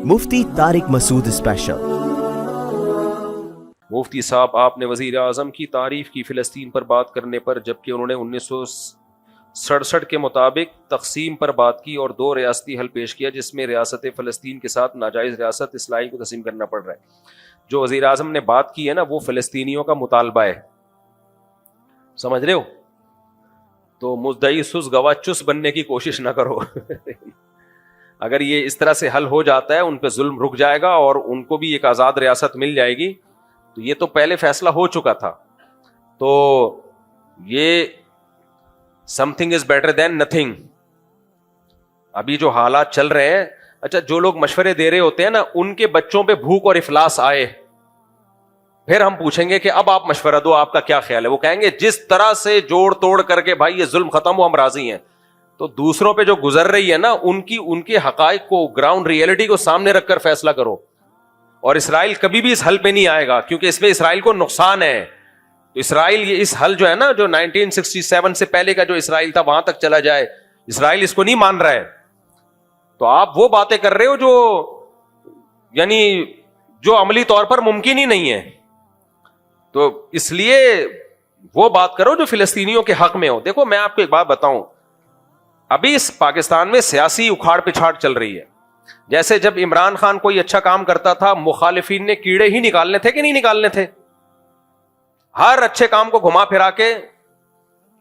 مفتی طارق مسعود special. مفتی صاحب، آپ نے وزیر اعظم کی تعریف کی فلسطین پر بات کرنے پر، جبکہ انہوں نے 1967 کے مطابق تقسیم پر بات کی اور 2 ریاستی حل پیش کیا، جس میں ریاست فلسطین کے ساتھ ناجائز ریاست اسرائیل کو تسلیم کرنا پڑ رہا ہے۔ جو وزیر اعظم نے بات کی ہے نا، وہ فلسطینیوں کا مطالبہ ہے، سمجھ رہے ہو؟ تو مدعی سس گواہ چس بننے کی کوشش نہ کرو۔ اگر یہ اس طرح سے حل ہو جاتا ہے، ان پہ ظلم رک جائے گا اور ان کو بھی ایک آزاد ریاست مل جائے گی، تو یہ تو پہلے فیصلہ ہو چکا تھا۔ تو یہ some thing is better than nothing. ابھی جو حالات چل رہے ہیں، اچھا جو لوگ مشورے دے رہے ہوتے ہیں نا، ان کے بچوں پہ بھوک اور افلاس آئے، پھر ہم پوچھیں گے کہ اب آپ مشورہ دو، آپ کا کیا خیال ہے؟ وہ کہیں گے جس طرح سے جوڑ توڑ کر کے بھائی یہ ظلم ختم ہو، ہم راضی ہیں۔ تو دوسروں پہ جو گزر رہی ہے نا، ان کے حقائق کو، گراؤنڈ ریئلٹی کو سامنے رکھ کر فیصلہ کرو۔ اور اسرائیل کبھی بھی اس حل پہ نہیں آئے گا، کیونکہ اس میں اسرائیل کو نقصان ہے۔ تو اسرائیل یہ اس حل جو ہے نا، جو 1967 سے پہلے کا جو اسرائیل تھا، وہاں تک چلا جائے، اسرائیل اس کو نہیں مان رہا ہے۔ تو آپ وہ باتیں کر رہے ہو جو عملی طور پر ممکن ہی نہیں ہے۔ تو اس لیے وہ بات کرو جو فلسطینیوں کے حق میں ہو۔ دیکھو میں آپ کو ایک بات بتاؤں، ابھی اس پاکستان میں سیاسی اکھاڑ پچھاڑ چل رہی ہے۔ جیسے جب عمران خان کوئی اچھا کام کرتا تھا، مخالفین نے کیڑے ہی نکالنے تھے کہ نہیں نکالنے تھے؟ ہر اچھے کام کو گھما پھرا کے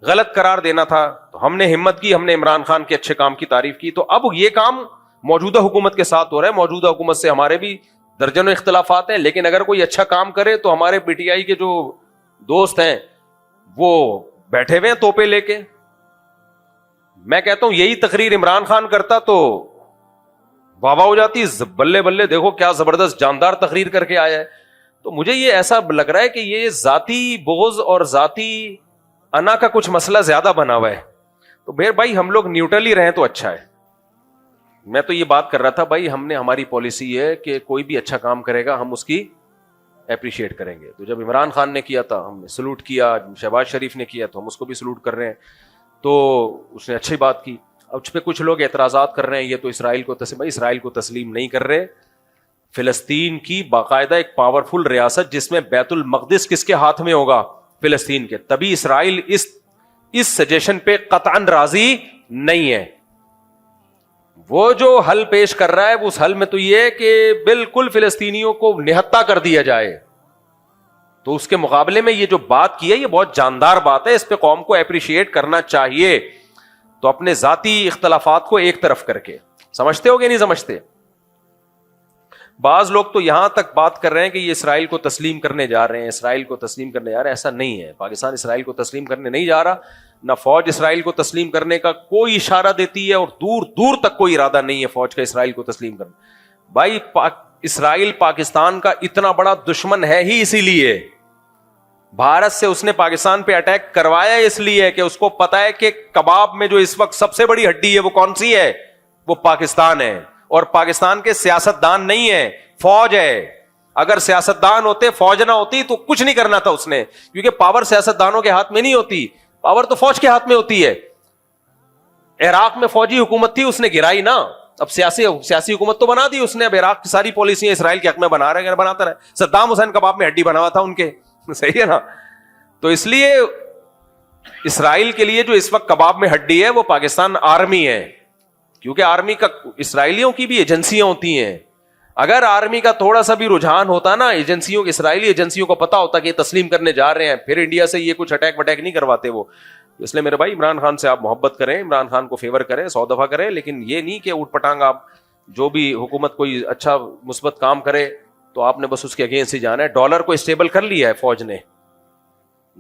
غلط قرار دینا تھا۔ تو ہم نے ہمت کی، ہم نے عمران خان کے اچھے کام کی تعریف کی۔ تو اب یہ کام موجودہ حکومت کے ساتھ ہو رہا ہے۔ موجودہ حکومت سے ہمارے بھی درجنوں اختلافات ہیں، لیکن اگر کوئی اچھا کام کرے تو ہمارے پی ٹی آئی کے جو دوست ہیں وہ بیٹھے ہوئے ہیں توپے لے کے۔ میں کہتا ہوں یہی تقریر عمران خان کرتا تو واہ واہ ہو جاتی، بلے بلے دیکھو کیا زبردست جاندار تقریر کر کے آیا ہے۔ تو مجھے یہ ایسا لگ رہا ہے کہ یہ ذاتی بغض اور ذاتی انا کا کچھ مسئلہ زیادہ بنا ہوا ہے۔ تو بھائی ہم لوگ نیوٹرل ہی رہیں تو اچھا ہے۔ میں تو یہ بات کر رہا تھا بھائی، ہماری پالیسی ہے کہ کوئی بھی اچھا کام کرے گا ہم اس کی اپریشیٹ کریں گے۔ تو جب عمران خان نے کیا تھا ہم نے سلوٹ کیا، شہباز شریف نے کیا تو ہم اس کو بھی سلوٹ کر رہے ہیں۔ تو اس نے اچھی بات کی۔ اب اس پہ کچھ لوگ اعتراضات کر رہے ہیں، یہ تو اسرائیل کو تسلیم نہیں کر رہے۔ فلسطین کی باقاعدہ ایک پاورفل ریاست جس میں بیت المقدس کس کے ہاتھ میں ہوگا؟ فلسطین کے۔ تبھی اسرائیل اس سجیشن پہ قطعاً راضی نہیں ہے۔ وہ جو حل پیش کر رہا ہے، اس حل میں تو یہ ہے کہ بالکل فلسطینیوں کو نہتہ کر دیا جائے۔ تو اس کے مقابلے میں یہ جو بات کی ہے یہ بہت جاندار بات ہے، اس پہ قوم کو اپریشیٹ کرنا چاہیے۔ تو اپنے ذاتی اختلافات کو ایک طرف کر کے، سمجھتے ہو کہ نہیں سمجھتے؟ بعض لوگ تو یہاں تک بات کر رہے ہیں کہ یہ اسرائیل کو تسلیم کرنے جا رہے ہیں، اسرائیل کو تسلیم کرنے جا رہے ہیں۔ ایسا نہیں ہے، پاکستان اسرائیل کو تسلیم کرنے نہیں جا رہا، نہ فوج اسرائیل کو تسلیم کرنے کا کوئی اشارہ دیتی ہے، اور دور دور تک کوئی ارادہ نہیں ہے فوج کا اسرائیل کو تسلیم کرنا۔ بھائی اسرائیل پاکستان کا اتنا بڑا دشمن ہے ہی اسی لیے، بھارت سے اس نے پاکستان پہ اٹیک کروایا اس لیے کہ اس کو پتا ہے کہ کباب میں جو اس وقت سب سے بڑی ہڈی ہے وہ کون سی ہے؟ وہ پاکستان ہے۔ اور پاکستان کے سیاستدان نہیں ہے، فوج ہے۔ اگر سیاستدان ہوتے، فوج نہ ہوتی تو کچھ نہیں کرنا تھا اس نے، کیونکہ پاور سیاستدانوں کے ہاتھ میں نہیں ہوتی، پاور تو فوج کے ہاتھ میں ہوتی ہے۔ عراق میں فوجی حکومت تھی، اس نے گرائی نا، اب سیاسی حکومت تو بنا دی اس نے۔ اب عراق کی ساری پالیسیاں اسرائیل کے حق میں بنا رہے ہیں، بناتا رہے۔ صدام حسین کباب میں ہڈی بنا ہوا تھا ان کے، صحیح ہے نا؟ تو اس لیے اسرائیل کے لیے جو اس وقت کباب میں ہڈی ہے وہ پاکستان آرمی ہے، کیونکہ آرمی کا اسرائیلیوں کی بھی ایجنسیاں ہوتی ہیں۔ اگر آرمی کا تھوڑا سا بھی رجحان ہوتا نا، اسرائیلی ایجنسیوں کو پتا ہوتا کہ یہ تسلیم کرنے جا رہے ہیں، پھر انڈیا سے یہ کچھ اٹیک وٹیک نہیں کرواتے وہ۔ اس لیے میرے بھائی عمران خان سے آپ محبت کریں، عمران خان کو فیور کریں، 100 دفعہ کریں، لیکن یہ نہیں کہ اوٹ پٹانگ آپ جو بھی حکومت کوئی اچھا مثبت کام کرے تو آپ نے بس اس کے اگینسٹ ہی جانا ہے۔ ڈالر کو اسٹیبل کر لیا ہے فوج نے،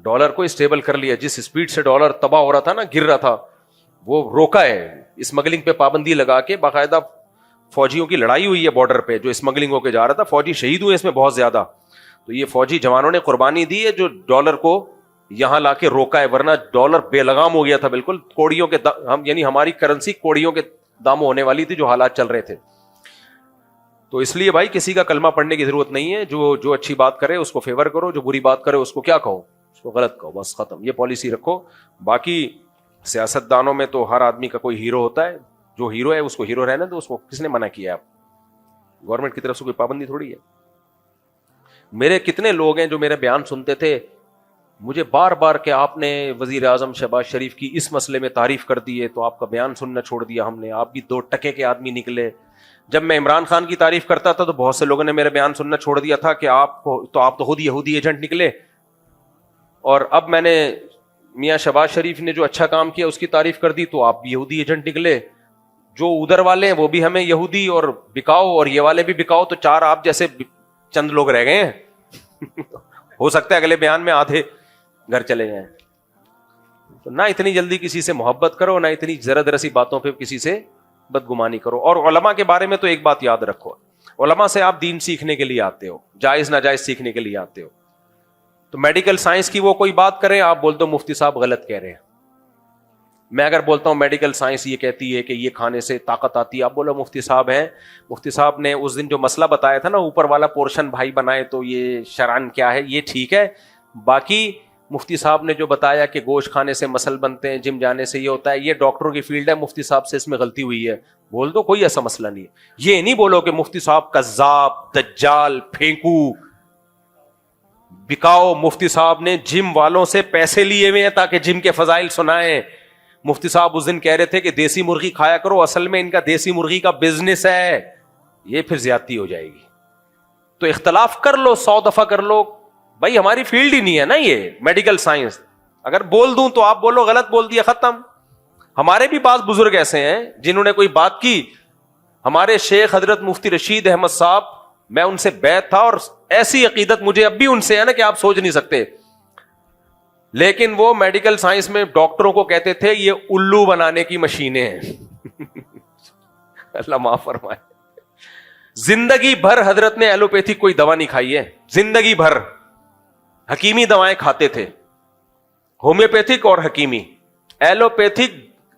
ڈالر کو اسٹیبل کر لیا۔ جس سپیڈ سے ڈالر تباہ ہو رہا تھا نا، گر رہا تھا، وہ روکا ہے۔ اسمگلنگ پہ پابندی لگا کے باقاعدہ فوجیوں کی لڑائی ہوئی ہے بارڈر پہ، جو اسمگلنگ ہو کے جا رہا تھا، فوجی شہید ہوئے اس میں بہت زیادہ۔ تو یہ فوجی جوانوں نے قربانی دی ہے جو ڈالر کو یہاں لا کے روکا ہے، ورنہ ڈالر بے لگام ہو گیا تھا بالکل، کوڑیوں کے یعنی ہماری کرنسی کوڑیوں کے داموں ہونے والی تھی جو حالات چل رہے تھے۔ تو اس لیے بھائی کسی کا کلمہ پڑھنے کی ضرورت نہیں ہے، جو اچھی بات کرے اس کو فیور کرو، جو بری بات کرے اس کو کیا کہو؟ اس کو غلط کہو، بس ختم۔ یہ پالیسی رکھو۔ باقی سیاستدانوں میں تو ہر آدمی کا کوئی ہیرو ہوتا ہے، جو ہیرو ہے اس کو ہیرو رہنے دو، اس کو کس نے منع کیا ہے؟ گورنمنٹ کی طرف سے کوئی پابندی تھوڑی ہے. میرے کتنے لوگ ہیں جو میرے بیان سنتے تھے, مجھے بار بار کہ آپ نے وزیر اعظم شہباز شریف کی اس مسئلے میں تعریف کر دی ہے تو آپ کا بیان سننا چھوڑ دیا ہم نے, آپ بھی 2 ٹکے کے آدمی نکلے. جب میں عمران خان کی تعریف کرتا تھا تو بہت سے لوگوں نے میرے بیان سننا چھوڑ دیا تھا کہ آپ تو خود یہودی ایجنٹ نکلے. اور اب میں نے میاں شہباز شریف نے جو اچھا کام کیا اس کی تعریف کر دی تو آپ بھی یہودی ایجنٹ نکلے. جو ادھر والے ہیں وہ بھی ہمیں یہودی اور بکاؤ, اور یہ والے بھی بکاؤ, تو 4 آپ جیسے چند لوگ رہ گئے ہیں. ہو سکتا ہے اگلے بیان میں آدھے گھر چلے جائیں. تو نہ اتنی جلدی کسی سے محبت کرو, نہ اتنی ذرا ذرا سی باتوں پہ کسی سے بدگمانی کرو. اور علماء کے بارے میں تو ایک بات یاد رکھو, علماء سے آپ دین سیکھنے کے لیے آتے ہو, جائز ناجائز سیکھنے کے لیے آتے ہو. تو میڈیکل سائنس کی وہ کوئی بات کریں, آپ بول دو مفتی صاحب غلط کہہ رہے ہیں. میں اگر بولتا ہوں میڈیکل سائنس یہ کہتی ہے کہ یہ کھانے سے طاقت آتی ہے, آپ بولو مفتی صاحب ہیں, مفتی صاحب نے اس دن جو مسئلہ بتایا تھا نا, اوپر والا پورشن بھائی بنائے تو یہ شرعن کیا ہے, یہ ٹھیک ہے. باقی مفتی صاحب نے جو بتایا کہ گوشت کھانے سے مسل بنتے ہیں, جم جانے سے یہ ہوتا ہے, یہ ڈاکٹروں کی فیلڈ ہے, مفتی صاحب سے اس میں غلطی ہوئی ہے. بول دو, کوئی ایسا مسئلہ نہیں ہے. یہ نہیں بولو کہ مفتی صاحب کذاب, دجال, پھینکو, بکاؤ. مفتی صاحب نے جم والوں سے پیسے لیے ہوئے ہیں تاکہ جم کے فضائل سنائیں. مفتی صاحب اس دن کہہ رہے تھے کہ دیسی مرغی کھایا کرو, اصل میں ان کا دیسی مرغی کا بزنس ہے. یہ پھر زیادتی ہو جائے گی. تو اختلاف کر لو, 100 دفعہ کر لو, بھائی ہماری فیلڈ ہی نہیں ہے نا یہ میڈیکل سائنس. اگر بول دوں تو آپ بولو غلط بول دیا, ختم. ہمارے بھی بعض بزرگ ایسے ہیں جنہوں نے کوئی بات کی, ہمارے شیخ حضرت مفتی رشید احمد صاحب, میں ان سے بیعت تھا اور ایسی عقیدت مجھے اب بھی ان سے ہے نا کہ آپ سوچ نہیں سکتے. لیکن وہ میڈیکل سائنس میں ڈاکٹروں کو کہتے تھے یہ الو بنانے کی مشینیں ہیں. اللہ معاف فرمائے. زندگی بھر حضرت نے ایلوپیتھک کوئی دوا نہیں کھائی ہے, زندگی بھر حکیمی دوائیں کھاتے تھے, ہومیوپیتھک اور حکیمی. ایلوپیتھک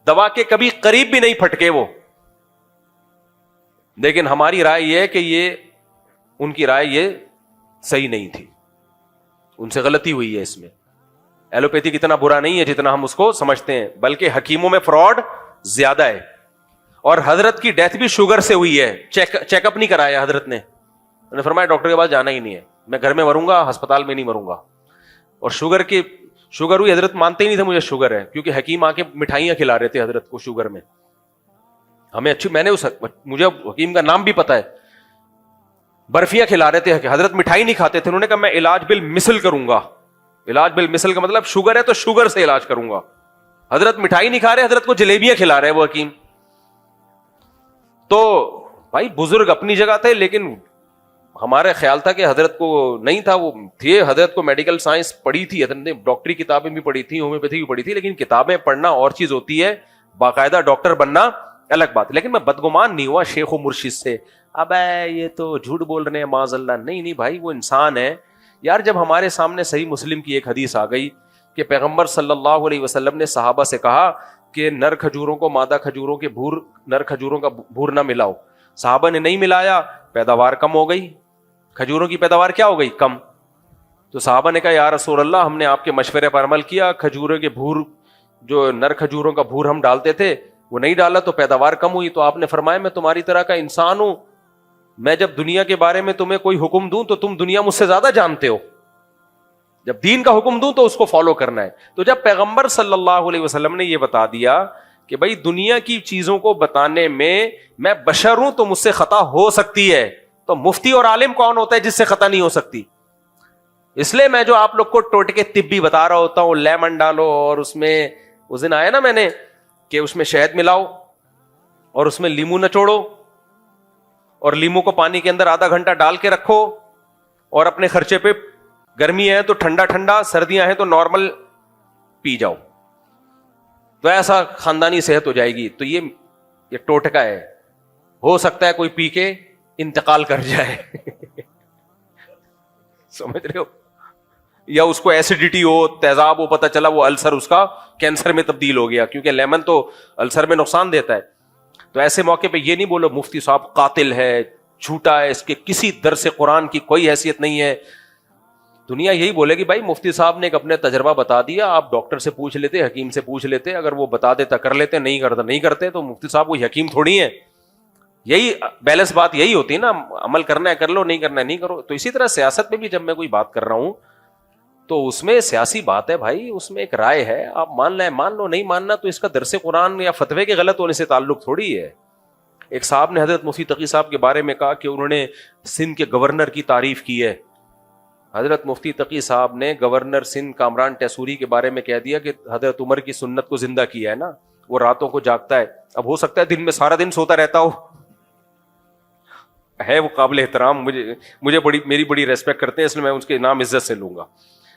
دوا کے کبھی قریب بھی نہیں پھٹکے وہ. لیکن ہماری رائے یہ ہے کہ یہ ان کی رائے یہ صحیح نہیں تھی, ان سے غلطی ہوئی ہے اس میں. ایلوپیتھک اتنا برا نہیں ہے جتنا ہم اس کو سمجھتے ہیں, بلکہ حکیموں میں فراڈ زیادہ ہے. اور حضرت کی ڈیتھ بھی شوگر سے ہوئی ہے, چیک اپ نہیں کرایا حضرت نے. انہوں نے فرمایا ڈاکٹر کے پاس جانا ہی نہیں ہے, میں گھر میں مروں گا, ہسپتال میں نہیں مروں گا. اور شوگر ہوئی, حضرت مانتے ہی نہیں تھے مجھے شوگر ہے, کیونکہ حکیم آ کے مٹھائیاں کھلا رہے تھے حضرت کو شوگر میں. ہمیں اچھی, میں نے مجھے حکیم کا نام بھی پتا ہے, برفیاں کھلا رہے تھے حضرت, مٹھائی نہیں کھاتے تھے. انہوں نے کہا میں علاج بالمثل کروں گا. علاج بالمثل کا مطلب شوگر ہے تو شوگر سے علاج کروں گا. حضرت مٹھائی نہیں کھا رہے, حضرت کو جلیبیاں کھلا رہے وہ حکیم. تو بھائی بزرگ اپنی جگہ تھے, لیکن ہمارا خیال تھا کہ حضرت کو نہیں تھا, وہ تھے, حضرت کو میڈیکل سائنس پڑھی تھی, حضرت نے ڈاکٹری کتابیں بھی پڑھی تھی, ہومیوپیتھی بھی پڑھی تھی, لیکن کتابیں پڑھنا اور چیز ہوتی ہے, باقاعدہ ڈاکٹر بننا الگ بات. لیکن میں بدگمان نہیں ہوا شیخ و مرشد سے, اب یہ تو جھوٹ بول رہے ہیں معاذ اللہ. نہیں بھائی, وہ انسان ہے یار. جب ہمارے سامنے صحیح مسلم کی ایک حدیث آ گئی کہ پیغمبر صلی اللہ علیہ وسلم نے صحابہ سے کہا کہ نر کھجوروں کو مادہ کھجوروں کے نر کھجوروں کا بھور نہ ملاؤ. صحابہ نے نہیں ملایا, پیداوار کم ہو گئی, کھجوروں کی پیداوار کیا ہو گئی, کم. تو صحابہ نے کہا یا رسول اللہ, ہم نے آپ کے مشورے پر عمل کیا, کھجوروں کے بھور, جو نر کھجوروں کا بھور ہم ڈالتے تھے وہ نہیں ڈالا تو پیداوار کم ہوئی. تو آپ نے فرمایا میں تمہاری طرح کا انسان ہوں, میں جب دنیا کے بارے میں تمہیں کوئی حکم دوں تو تم دنیا مجھ سے زیادہ جانتے ہو, جب دین کا حکم دوں تو اس کو فالو کرنا ہے. تو جب پیغمبر صلی اللہ علیہ وسلم نے یہ بتا دیا کہ بھائی دنیا کی چیزوں کو بتانے میں بشر ہوں تو مجھ سے خطا ہو سکتی ہے, تو مفتی اور عالم کون ہوتا ہے جس سے خطا نہیں ہو سکتی؟ اس لیے میں جو آپ لوگ کو ٹوٹکے طبی بتا رہا ہوتا ہوں, لیمن ڈالو, اور اس میں اس دن آیا نا میں نے کہ اس میں شہد ملاؤ اور اس میں لیمو نچوڑو, اور لیمو کو پانی کے اندر آدھا گھنٹہ ڈال کے رکھو, اور اپنے خرچے پہ گرمی ہے تو ٹھنڈا ٹھنڈا, سردیاں ہیں تو نارمل پی جاؤ, تو ایسا خاندانی صحت ہو جائے گی. تو یہ ٹوٹکا ہے, ہو سکتا ہے کوئی پی کے انتقال کر جائے. سمجھ رہے ہو, یا اس کو ایسیڈیٹی ہو, تیزاب ہو, پتہ چلا وہ السر اس کا کینسر میں تبدیل ہو گیا, کیونکہ لیمن تو السر میں نقصان دیتا ہے. تو ایسے موقع پہ یہ نہیں بولو مفتی صاحب قاتل ہے, جھوٹا ہے, اس کے کسی درس قرآن کی کوئی حیثیت نہیں ہے. دنیا یہی بولے گی بھائی مفتی صاحب نے ایک اپنے تجربہ بتا دیا, آپ ڈاکٹر سے پوچھ لیتے, حکیم سے پوچھ لیتے, اگر وہ بتا دیتا کر لیتے, نہیں کرتا نہیں کرتے, تو مفتی صاحب کوئی حکیم تھوڑی ہیں. یہی بیلنس بات یہی ہوتی ہے نا, عمل کرنا ہے کر لو, نہیں کرنا ہے نہیں کرو. تو اسی طرح سیاست میں بھی جب میں کوئی بات کر رہا ہوں تو اس میں سیاسی بات ہے بھائی, اس میں ایک رائے ہے, آپ مان لیں مان لو, نہیں ماننا تو اس کا درس قرآن یا فتوے کے غلط ہونے سے تعلق تھوڑی ہے. ایک صاحب نے حضرت مفتی تقی صاحب کے بارے میں کہا کہ انہوں نے سندھ کے گورنر کی تعریف کی ہے. حضرت مفتی تقی صاحب نے گورنر سندھ کامران ٹیسوری کے بارے میں کہہ دیا کہ حضرت عمر کی سنت کو زندہ کیا ہے نا, وہ راتوں کو جاگتا ہے. اب ہو سکتا ہے دن میں سارا دن سوتا رہتا ہو, ہے وہ قابل احترام, مجھے میری بڑی ریسپیکٹ کرتے ہیں, اس لیے میں اس کے نام عزت سے لوں گا.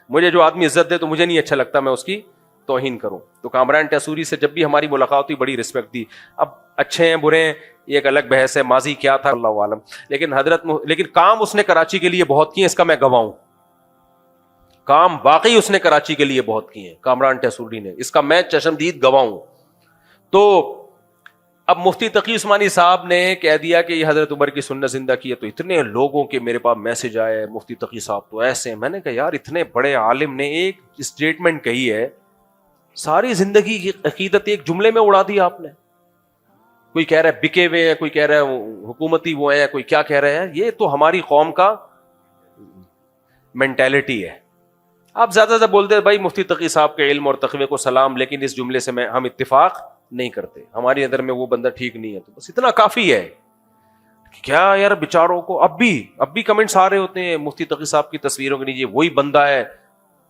مجھے جو آدمی عزت دے تو مجھے نہیں اچھا لگتا میں اس کی توہین کروں. تو کامران ٹیسوری سے جب بھی ہماری ملاقات ہوئی بڑی رسپیکٹ دی. اب اچھے ہیں برے ہیں یہ ایک الگ بحث ہے, ماضی کیا تھا اللہ عالم, لیکن کام اس نے کراچی کے لیے بہت کیے, اس کا میں گواہ ہوں. کام واقعی اس نے کراچی کے لیے بہت کیے ہیں کامران ٹیسوری نے, اس کا میں چشمدید گواہ ہوں. تو اب مفتی تقی عثمانی صاحب نے کہہ دیا کہ یہ حضرت عمر کی سنت زندہ کی ہے, تو اتنے لوگوں کے میرے پاس میسج آئے, مفتی تقی صاحب تو ایسے. میں نے کہا یار اتنے بڑے عالم نے ایک اسٹیٹمنٹ کہی ہے, ساری زندگی کی عقیدت ایک جملے میں اڑا دی آپ نے. کوئی کہہ رہا ہے بکے ہوئے ہیں, کوئی کہہ رہا ہے حکومتی وہ ہیں, کوئی کیا کہہ رہے ہیں. یہ تو ہماری قوم کا مینٹیلٹی ہے. آپ زیادہ زیادہ بولتے ہیں بھائی مفتی تقی صاحب کے علم اور تقوی کو سلام, لیکن اس جملے سے ہم اتفاق نہیں کرتے, ہماری نظر میں وہ بندہ ٹھیک نہیں ہے. تو بس اتنا کافی ہے. کیا یار بیچاروں کو اب بھی کمنٹس آ رہے ہوتے ہیں مفتی تقی صاحب کی تصویروں کے نیچے, وہی بندہ ہے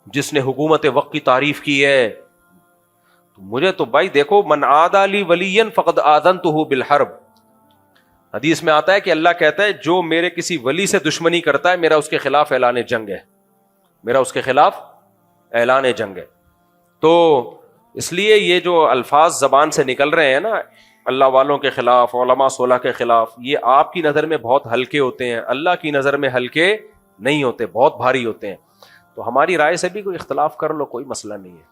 جس نے حکومت وقت کی تعریف کی ہے. تو مجھے تو بھائی دیکھو, من عادی لی ولیا فقد آذنتہ بالحرب, حدیث میں آتا ہے کہ اللہ کہتا ہے جو میرے کسی ولی سے دشمنی کرتا ہے میرا اس کے خلاف اعلان جنگ ہے, میرا اس کے خلاف اعلان جنگ ہے. تو اس لیے یہ جو الفاظ زبان سے نکل رہے ہیں نا اللہ والوں کے خلاف, علماء صلح کے خلاف, یہ آپ کی نظر میں بہت ہلکے ہوتے ہیں, اللہ کی نظر میں ہلکے نہیں ہوتے, بہت بھاری ہوتے ہیں. تو ہماری رائے سے بھی کوئی اختلاف کر لو, کوئی مسئلہ نہیں ہے.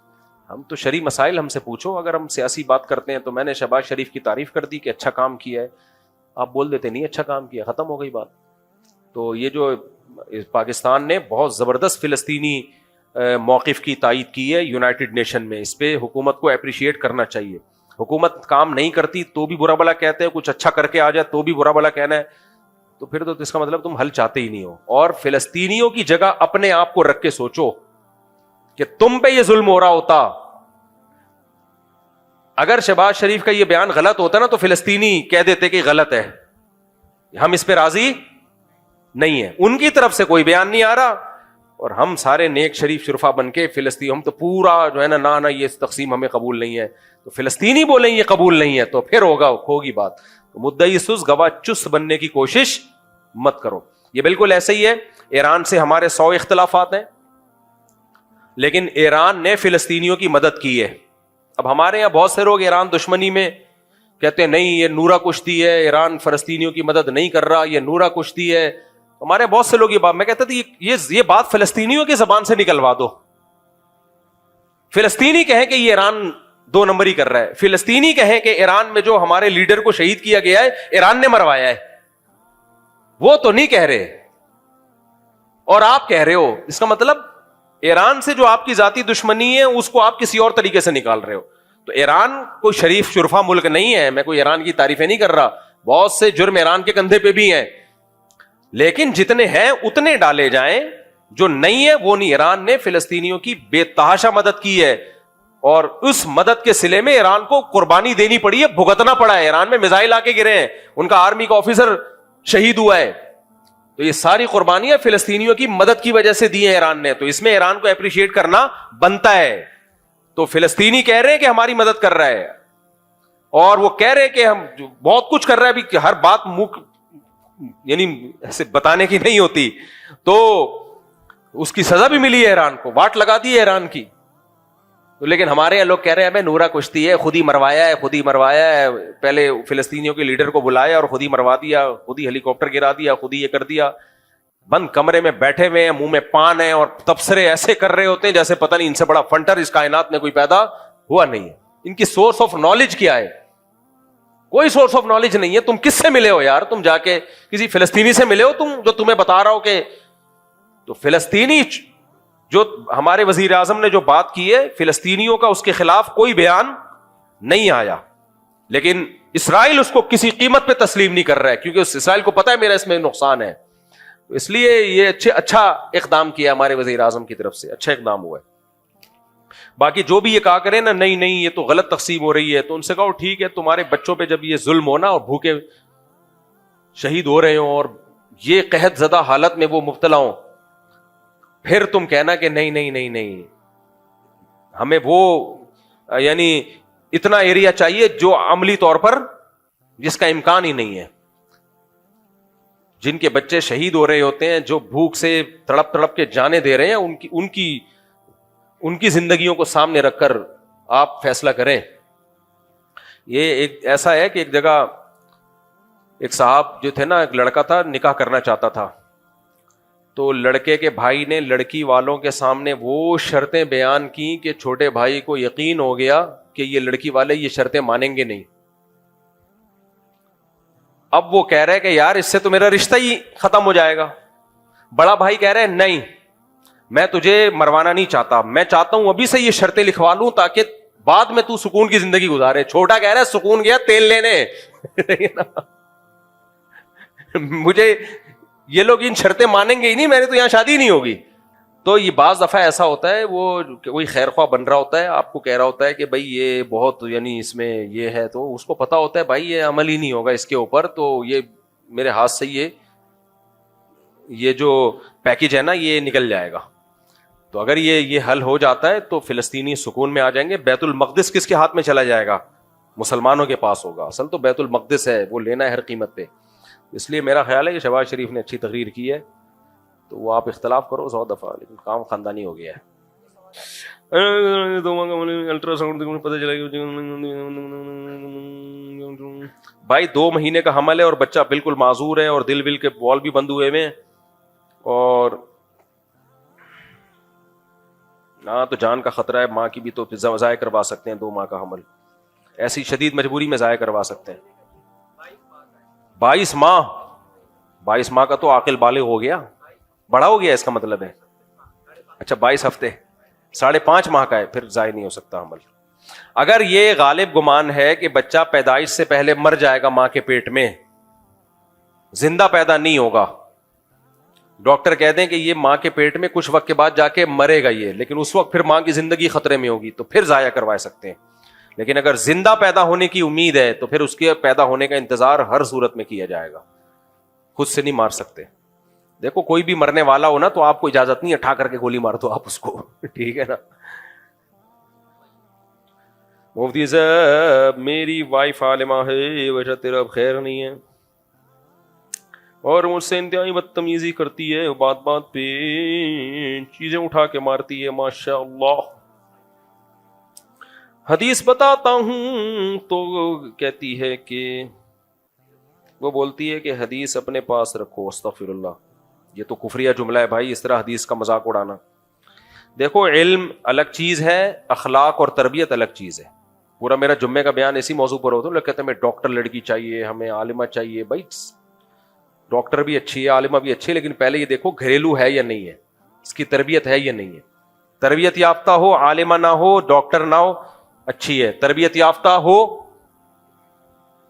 ہم تو شرعی مسائل ہم سے پوچھو. اگر ہم سیاسی بات کرتے ہیں تو میں نے شہباز شریف کی تعریف کر دی کہ اچھا کام کیا ہے, آپ بول دیتے نہیں اچھا کام کیا, ختم ہو گئی بات. تو یہ جو پاکستان نے بہت زبردست فلسطینی موقف کی تائید کی ہے یونائٹڈ نیشن میں, اس پہ حکومت کو اپریشیٹ کرنا چاہیے. حکومت کام نہیں کرتی تو بھی برا بلا کہتے ہیں, کچھ اچھا کر کے آ جائے تو بھی برا بلا کہنا ہے, تو پھر تو اس کا مطلب تم حل چاہتے ہی نہیں ہو. اور فلسطینیوں کی جگہ اپنے آپ کو رکھ کے سوچو کہ تم پہ یہ ظلم ہو رہا ہوتا. اگر شہباز شریف کا یہ بیان غلط ہوتا نا تو فلسطینی کہہ دیتے کہ غلط ہے, ہم اس پہ راضی نہیں ہے. ان کی طرف سے کوئی بیان نہیں آ رہا اور ہم سارے نیک شریف شرفا بن کے فلسطین, ہم تو پورا جو ہے نا یہ تقسیم ہمیں قبول نہیں ہے, تو فلسطینی بولیں یہ قبول نہیں ہے تو پھر ہوگی بات. تو مدعی سست گواہ چست بننے کی کوشش مت کرو. یہ بالکل ایسے ہی ہے, ایران سے ہمارے 100 اختلافات ہیں لیکن ایران نے فلسطینیوں کی مدد کی ہے. اب ہمارے یہاں بہت سے لوگ ایران دشمنی میں کہتے ہیں نہیں یہ نورا کشتی ہے, ایران فلسطینیوں کی مدد نہیں کر رہا, یہ نورا کشتی ہے. ہمارے بہت سے لوگ یہ بات, میں کہتا تھا یہ بات فلسطینیوں کی زبان سے نکلوا دو. فلسطینی کہیں کہ یہ ایران 2 نمبری کر رہا ہے, فلسطینی کہیں کہ ایران میں جو ہمارے لیڈر کو شہید کیا گیا ہے ایران نے مروایا ہے. وہ تو نہیں کہہ رہے اور آپ کہہ رہے ہو. اس کا مطلب ایران سے جو آپ کی ذاتی دشمنی ہے اس کو آپ کسی اور طریقے سے نکال رہے ہو. تو ایران کوئی شریف شرفا ملک نہیں ہے, میں کوئی ایران کی تعریفیں نہیں کر رہا, بہت سے جرم ایران کے کندھے پہ بھی ہیں, لیکن جتنے ہیں اتنے ڈالے جائیں, جو نہیں ہے وہ نہیں. ایران نے فلسطینیوں کی بے تحاشا مدد کی ہے اور اس مدد کے صلے میں ایران کو قربانی دینی پڑی ہے, بھگتنا پڑا ہے. ایران میں میزائل آ کے گرے ہیں, ان کا آرمی کا آفیسر شہید ہوا ہے. تو یہ ساری قربانیاں فلسطینیوں کی مدد کی وجہ سے دی ہیں ایران نے, تو اس میں ایران کو اپریشیٹ کرنا بنتا ہے. تو فلسطینی کہہ رہے ہیں کہ ہماری مدد کر رہا ہے اور وہ کہہ رہے کہ ہم بہت کچھ کر رہا ہے, ابھی کہ ہر بات منہ یعنی ایسے بتانے کی نہیں ہوتی. تو اس کی سزا بھی ملی ہے ایران کو, واٹ لگا دی ہے ایران کی. لیکن ہمارے یہاں لوگ کہہ رہے ہیں ہمیں نورا کشتی ہے, خود ہی مروایا ہے, پہلے فلسطینیوں کے لیڈر کو بلایا اور خود ہی مروا دیا, خود ہی ہیلی کاپٹر گرا دیا, خود ہی یہ کر دیا. بند کمرے میں بیٹھے ہوئے ہیں, منہ میں پان ہے اور تبصرے ایسے کر رہے ہوتے ہیں جیسے پتہ نہیں ان سے بڑا فنٹر اس کائنات میں کوئی پیدا ہوا نہیں ہے. ان کی سورس آف نالج کیا ہے؟ کوئی سورس آف نالج نہیں ہے. تم کس سے ملے ہو یار؟ تم جا کے کسی فلسطینی سے ملے ہو تم, جو تمہیں بتا رہا ہو کہ تو فلسطینی جو ہمارے وزیر اعظم نے جو بات کی ہے فلسطینیوں کا, اس کے خلاف کوئی بیان نہیں آیا. لیکن اسرائیل اس کو کسی قیمت پہ تسلیم نہیں کر رہا ہے, کیونکہ اس اسرائیل کو پتا ہے میرا اس میں نقصان ہے. تو اس لیے یہ اچھا اقدام کیا ہمارے وزیر اعظم کی طرف سے, اچھا اقدام ہوا ہے. باقی جو بھی یہ کہا کرے نا نہیں یہ تو غلط تقسیم ہو رہی ہے, تو ان سے کہو ٹھیک ہے, تمہارے بچوں پہ جب یہ ظلم ہونا اور بھوکے شہید ہو رہے ہوں اور یہ قحط زدہ حالت میں وہ مبتلا ہوں, پھر تم کہنا کہ نہیں ہمیں وہ یعنی اتنا ایریا چاہیے جو عملی طور پر جس کا امکان ہی نہیں ہے. جن کے بچے شہید ہو رہے ہوتے ہیں, جو بھوک سے تڑپ کے جانے دے رہے ہیں, ان کی زندگیوں کو سامنے رکھ کر آپ فیصلہ کریں. یہ ایک ایسا ہے کہ ایک جگہ ایک صاحب جو تھے نا, ایک لڑکا تھا نکاح کرنا چاہتا تھا, تو لڑکے کے بھائی نے لڑکی والوں کے سامنے وہ شرطیں بیان کی کہ چھوٹے بھائی کو یقین ہو گیا کہ یہ لڑکی والے یہ شرطیں مانیں گے نہیں. اب وہ کہہ رہے کہ یار اس سے تو میرا رشتہ ہی ختم ہو جائے گا. بڑا بھائی کہہ رہے نہیں, میں تجھے مروانا نہیں چاہتا, میں چاہتا ہوں ابھی سے یہ شرطیں لکھوا لوں تاکہ بعد میں تو سکون کی زندگی گزارے. چھوٹا کہہ رہا ہے سکون گیا تیل لینے مجھے یہ لوگ ان شرطیں مانیں گے ہی نہیں, میرے تو یہاں شادی نہیں ہوگی. تو یہ بعض دفعہ ایسا ہوتا ہے, وہ کوئی خیر خواہ بن رہا ہوتا ہے, آپ کو کہہ رہا ہوتا ہے کہ بھائی یہ بہت یعنی اس میں یہ ہے, تو اس کو پتا ہوتا ہے بھائی یہ عمل ہی نہیں ہوگا اس کے اوپر, تو یہ میرے ہاتھ سے یہ جو پیکج ہے نا یہ نکل جائے گا. تو اگر یہ حل ہو جاتا ہے تو فلسطینی سکون میں آ جائیں گے. بیت المقدس کس کے ہاتھ میں چلا جائے گا؟ مسلمانوں کے پاس ہوگا. اصل تو بیت المقدس ہے, وہ لینا ہے ہر قیمت پہ. اس لیے میرا خیال ہے کہ شہباز شریف نے اچھی تقریر کی ہے, تو وہ آپ اختلاف کرو 100 دفعہ, لیکن کام خاندانی ہو گیا ہے. الٹرا ساؤنڈ پتہ چلا بھائی 2 مہینے کا حمل ہے اور بچہ بالکل معذور ہے اور دل کے بال بھی بند ہوئے ہیں, اور ہاں تو جان کا خطرہ ہے. ماں کی بھی تو ضائع کروا سکتے ہیں 2 ماہ کا حمل, ایسی شدید مجبوری میں ضائع کروا سکتے ہیں. 22 ماہ کا تو عاقل بالغ ہو گیا, بڑا ہو گیا اس کا مطلب ہے. اچھا 22 ہفتے, 5.5 ماہ کا ہے, پھر ضائع نہیں ہو سکتا حمل. اگر یہ غالب گمان ہے کہ بچہ پیدائش سے پہلے مر جائے گا ماں کے پیٹ میں, زندہ پیدا نہیں ہوگا, ڈاکٹر کہہ دیں کہ یہ ماں کے پیٹ میں کچھ وقت کے بعد جا کے مرے گا یہ, لیکن اس وقت پھر ماں کی زندگی خطرے میں ہوگی, تو پھر ضائع کروا سکتے ہیں. لیکن اگر زندہ پیدا ہونے کی امید ہے تو پھر اس کے پیدا ہونے کا انتظار ہر صورت میں کیا جائے گا, خود سے نہیں مار سکتے. دیکھو کوئی بھی مرنے والا ہو نا تو آپ کو اجازت نہیں اٹھا کر کے گولی مار دو آپ اس کو, ٹھیک ہے نا. مفتی صاحب میری وائف عالمہ ہے, ویسا تیرا اب خیر نہیں ہے, اور مجھ سے انتہائی بدتمیزی کرتی ہے, بات پہ چیزیں اٹھا کے مارتی ہے, ماشاء اللہ. حدیث بتاتا ہوں تو کہتی ہے کہ وہ بولتی ہے کہ حدیث اپنے پاس رکھو. استغفر اللہ, یہ تو کفریہ جملہ ہے بھائی, اس طرح حدیث کا مذاق اڑانا. دیکھو علم الگ چیز ہے, اخلاق اور تربیت الگ چیز ہے. پورا میرا جمعے کا بیان اسی موضوع پر ہوتا ہے. لوگ کہتے ہیں ہمیں ڈاکٹر لڑکی چاہیے, ہمیں عالمہ چاہیے. بھائی ڈاکٹر بھی اچھی ہے, عالمہ بھی اچھی ہے, لیکن پہلے یہ دیکھو گھریلو ہے یا نہیں ہے, اس کی تربیت ہے یا نہیں ہے. تربیت یافتہ ہو, عالمہ نہ ہو, ڈاکٹر نہ ہو, اچھی ہے. تربیت یافتہ ہو,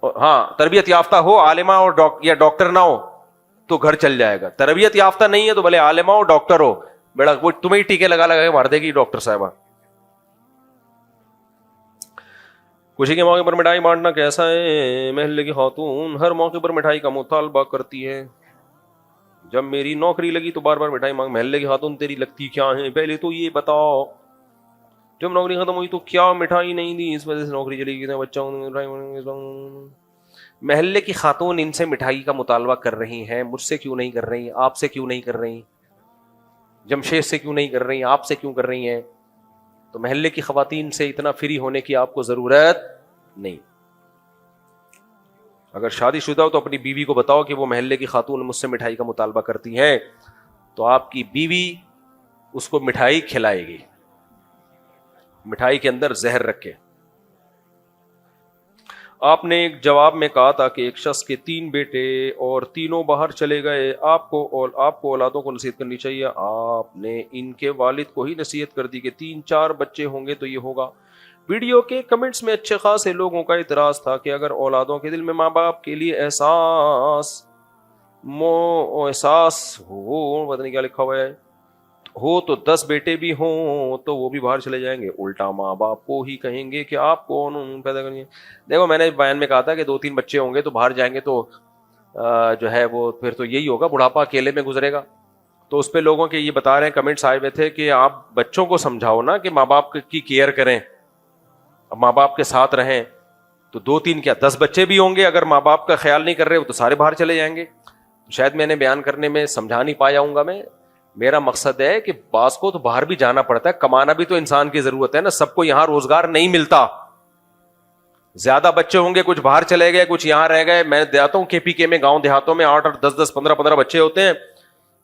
ہاں تربیت یافتہ ہو, عالمہ اور یا ڈاکٹر نہ ہو تو گھر چل جائے گا. تربیت یافتہ نہیں ہے تو بھلے عالمہ ہو ڈاکٹر ہو, بیڑا وہ تمہیں ٹیکے لگا کے مار دے گی ڈاکٹر صاحبہ. خوشی کے موقع پر مٹھائی بانٹنا کیسا ہے؟ محلے کی خاتون ہر موقع پر مٹھائی کا مطالبہ کرتی ہے. جب میری نوکری لگی تو بار بار مٹھائی مانگ. محلے کی خاتون تیری لگتی کیا ہے پہلے تو یہ بتاؤ. جب نوکری ختم ہوئی تو کیا مٹھائی نہیں دی, اس وجہ سے نوکری چلی گئی, بچوں. محلے کی خاتون ان سے مٹھائی کا مطالبہ کر رہی ہیں, مجھ سے کیوں نہیں کر رہی, آپ سے کیوں نہیں کر رہی, جمشید سے کیوں نہیں کر رہی, آپ سے کیوں کر رہی ہیں؟ تو محلے کی خواتین سے اتنا فری ہونے کی آپ کو ضرورت نہیں. اگر شادی شدہ ہو تو اپنی بیوی کو بتاؤ کہ وہ محلے کی خاتون مجھ سے مٹھائی کا مطالبہ کرتی ہیں, تو آپ کی بیوی اس کو مٹھائی کھلائے گی, مٹھائی کے اندر زہر رکھے. آپ نے ایک جواب میں کہا تھا کہ ایک شخص کے 3 بیٹے اور تینوں باہر چلے گئے, آپ کو اولادوں کو نصیحت کرنی چاہیے. آپ نے ان کے والد کو ہی نصیحت کر دی کہ 3-4 بچے ہوں گے تو یہ ہوگا. ویڈیو کے کمنٹس میں اچھے خاصے لوگوں کا اعتراض تھا کہ اگر اولادوں کے دل میں ماں باپ کے لیے احساس ہو، پتہ نہیں کیا لکھا ہوا ہے، ہو تو 10 بیٹے بھی ہوں تو وہ بھی باہر چلے جائیں گے، الٹا ماں باپ کو ہی کہیں گے کہ آپ کون پیدا کریں گے۔ دیکھو میں نے بیان میں کہا تھا کہ 2-3 بچے ہوں گے تو باہر جائیں گے تو جو ہے وہ پھر تو یہی ہوگا، بڑھاپا اکیلے میں گزرے گا۔ تو اس پہ لوگوں کے یہ بتا رہے ہیں، کمنٹس آئے ہوئے تھے کہ آپ بچوں کو سمجھاؤ نا کہ ماں باپ کی کیئر کریں، ماں باپ کے ساتھ رہیں۔ تو 2-3 کیا 10 بچے بھی ہوں گے، اگر ماں باپ کا خیال نہیں کر رہے وہ تو سارے باہر چلے جائیں گے۔ شاید میں نے بیان کرنے میں سمجھا نہیں پایا ہوں گا میں، میرا مقصد ہے کہ بعض کو تو باہر بھی جانا پڑتا ہے، کمانا بھی تو انسان کی ضرورت ہے نا، سب کو یہاں روزگار نہیں ملتا۔ زیادہ بچے ہوں گے، کچھ باہر چلے گئے، کچھ یہاں رہ گئے۔ میں دیتا ہوں KPK میں، گاؤں دیہاتوں میں 8 اور 10 15 بچے ہوتے ہیں،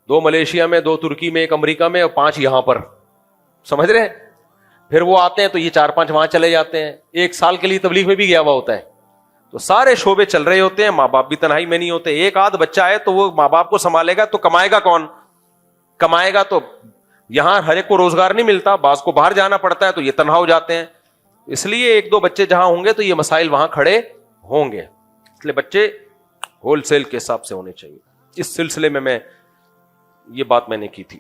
2 ملیشیا میں، 2 ترکی میں، 1 امریکہ میں اور 5 یہاں پر، سمجھ رہے ہیں؟ پھر وہ آتے ہیں تو یہ 4-5 وہاں چلے جاتے ہیں، 1 سال کے لیے تبلیغ میں بھی گیا ہوا ہوتا ہے۔ تو سارے شعبے چل رہے ہوتے ہیں، ماں باپ بھی تنہائی میں نہیں ہوتے۔ ایک آدھ بچہ ہے تو وہ ماں باپ کو سنبھالے گا تو کمائے گا کون؟ کمائے گا تو یہاں ہر ایک کو روزگار نہیں ملتا، بعض کو باہر جانا پڑتا ہے تو یہ تنہا ہو جاتے ہیں۔ اس لیے 1-2 بچے جہاں ہوں گے تو یہ مسائل وہاں کھڑے ہوں گے، اس لیے بچے ہول سیل کے حساب سے ہونے چاہیے۔ اس سلسلے میں یہ بات میں نے کی تھی۔